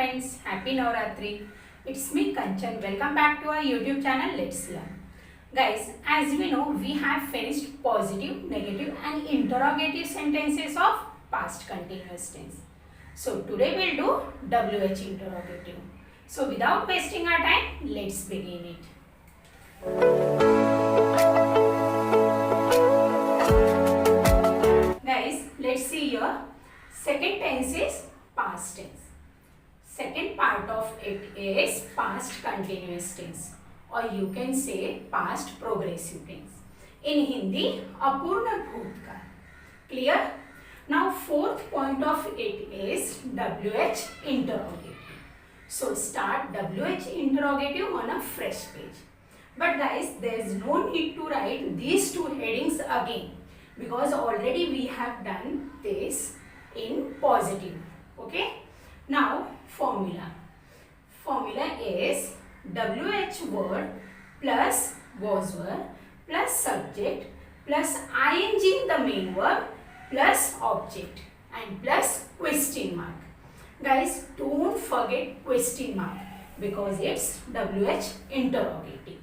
friends, happy Navratri. It's me Kanchan. Welcome back to our YouTube channel Let's Learn. Guys, as we know, we have finished positive, negative and interrogative sentences of past continuous tense. So today we'll do WH interrogative. So without wasting our time, let's begin it. Guys, let's see here. Second tense is past tense. Second part of it is past continuous tense, or you can say past progressive tense. In Hindi, apurna bhutkaal. Clear? Now fourth point of it is WH interrogative. So start WH interrogative on a fresh page. But guys, there is no need to write these two headings again, because already we have done this in positive. Okay? Now formula. Formula is WH word plus was word plus subject plus ing in the main verb plus object and plus question mark. Guys, don't forget question mark because it's WH interrogative.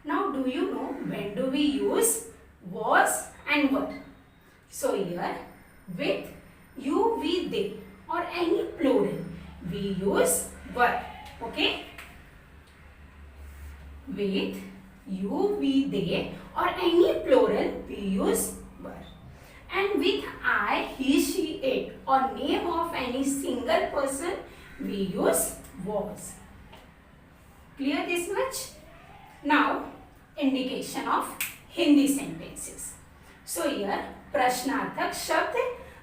Now do you know when do we use was and were? So here with you, we, they or any plural we use were. Okay? With you, we, they or any plural we use were. And with I, he, she, it or name of any single person we use was. Clear this much? Now indication of Hindi sentences. So here प्रश्नार्थक शब्द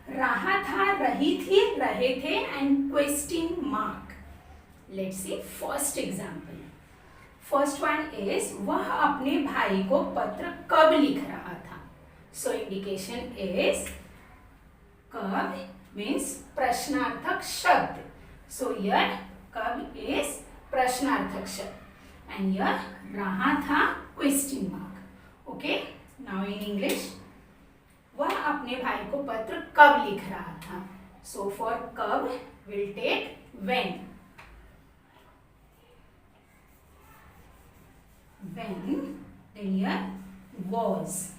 रहा था, रही थी, रहे थे and question mark. Let's see first example. First one is वह अपने भाई को पत्र कब लिख रहा था. So indication is कब means प्रश्नार्थक शब्द. So here कब is प्रश्नार्थक शब्द and here रहा था question mark. Okay, now in English वह अपने भाई को पत्र कब लिख रहा था. So for कब we'll take when. When, then here was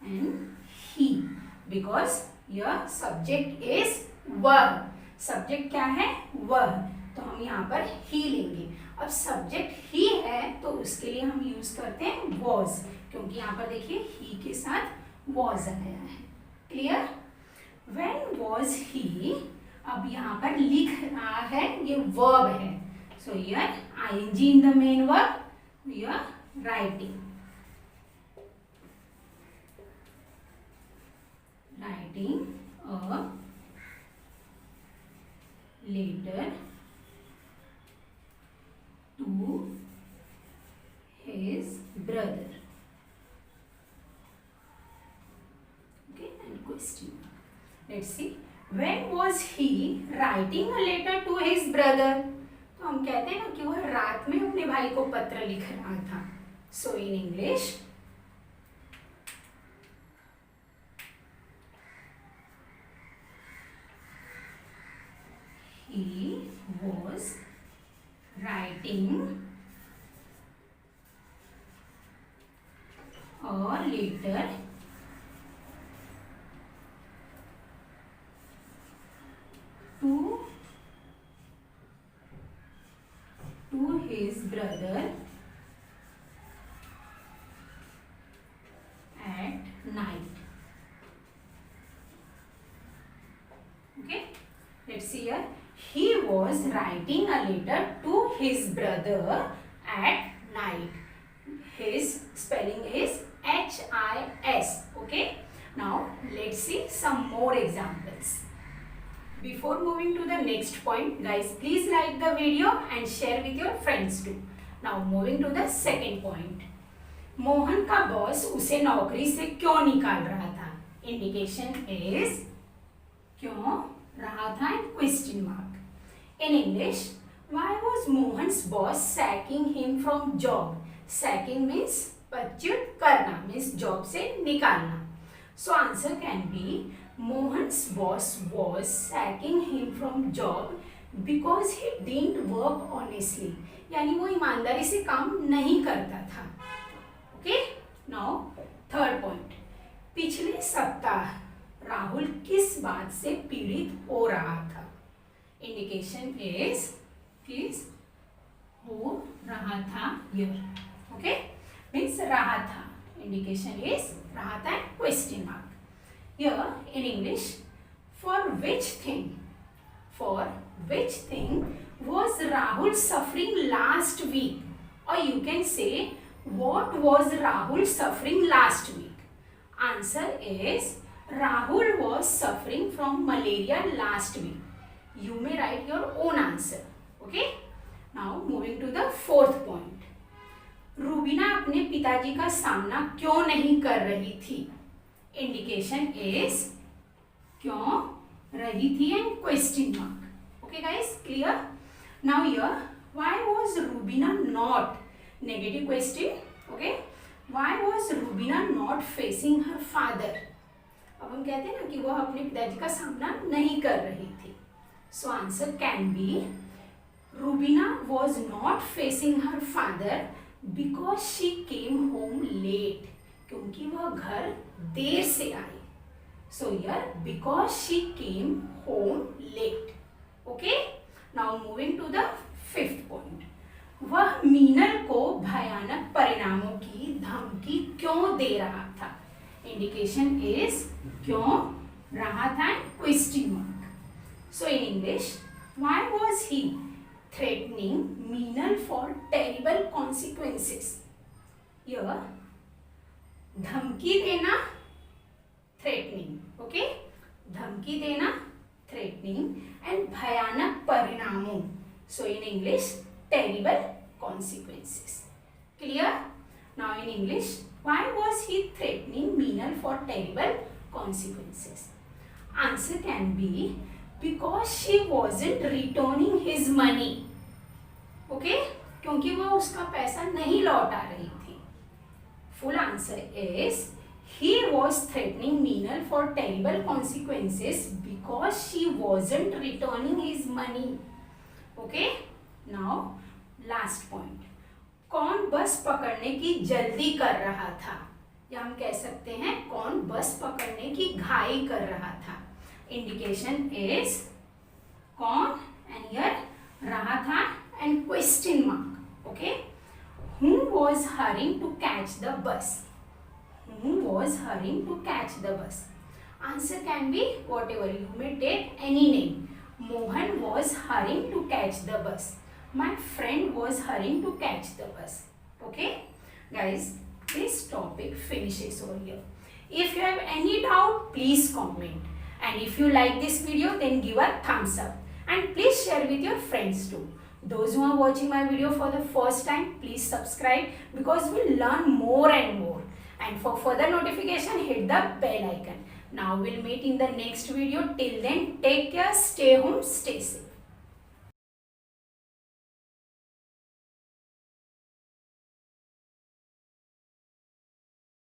and he, because your subject is were. Subject क्या है? वह. तो हम यहाँ पर he लेंगे. अब सब्जेक्ट ही है तो उसके लिए हम यूज करते हैं was, क्योंकि यहाँ पर देखिए he के साथ was आया है. क्लियर? When was he? अब यहाँ पर लिख रहा है, ये verb है. So here ing in the main verb, we are writing. Writing a letter to his brother. Question. Let's see. When was he writing a letter to his brother? तो हम कहते हैं ना कि वह रात में अपने भाई को पत्र लिख रहा था. So in English, he was writing a letter to his brother at night. Okay, let's see here. He was writing a letter to his brother at night. His spelling is H-I-S. Okay, now let's see some more examples. Before moving to the next point, guys, please like the video and share with your friends too. Now moving to the second point. Mohan का boss उसे नौकरी से क्यों निकाल रहा था. Indication is क्यों रहा था and question mark. In English, why was Mohan's boss sacking him from job? Sacking means पदच्युत करना, means job से निकालना. So answer can be Mohan's boss was sacking him from job because he didn't work honestly, यानी वो ईमानदारी से काम नहीं करता था. Okay, now third point. पिछले सप्ताह राहुल किस बात से पीड़ित हो रहा था. इंडिकेशन इज किस हो रहा था हियर. ओके, मीन्स रहा था. इंडिकेशन इज रहा था and question mark. Here in English, for which thing was Rahul suffering last week? Or you can say, what was Rahul suffering last week? Answer is, Rahul was suffering from malaria last week. You may write your own answer. Okay? Now moving to the fourth point. Rubina अपने पिताजी का सामना क्यों नहीं कर रही थी. Indication is क्यों रही थी and question mark. Okay guys, clear. Now here, why was Rubina not, negative question. Okay, why was Rubina not facing her father. अब हम कहते हैं ना कि वह अपने पिताजी का सामना नहीं कर रही थी. So answer can be, Rubina was not facing her father because she came home late, क्योंकि वह घर देर से आई. So here because she came home late. Okay, now moving to the fifth point. वह मीनल को भयानक परिणामों की धमकी क्यों दे रहा था. इंडिकेशन इज क्यों रहा था question mark. So in English, why was he threatening Meenal for terrible consequences. Here धमकी देना, थ्रेटनिंग. ओके, धमकी देना, थ्रेटनिंग एंड भयानक परिणामों. So in English, terrible consequences. Clear. Now in English, why was he threatening Meenal for terrible consequences. Answer can be because she wasn't returning his money. Okay, क्योंकि वह उसका पैसा नहीं लौटा रही थी. Full answer is, he was threatening Meenal for terrible consequences because she wasn't returning his money. Okay, now last point. कौन बस पकड़ने की जल्दी कर रहा था, या हम कह सकते हैं कौन बस पकड़ने की घाई कर रहा था. इंडिकेशन इज कौन एंड हियर रहा था and question mark. Okay, who was hurrying to catch the bus. Who was hurrying to catch the bus. Answer can be whatever, you may take any name. Mohan was hurrying to catch the bus. My friend was hurrying to catch the bus. Okay guys, this topic finishes over here. If you have any doubt, please comment, and if you like this video, then give a thumbs up, and please share with your friends too. Those who are watching my video for the first time, please subscribe, because we'll learn more and more. And for further notification, hit the bell icon. Now we'll meet in the next video. Till then, take care, stay home, stay safe.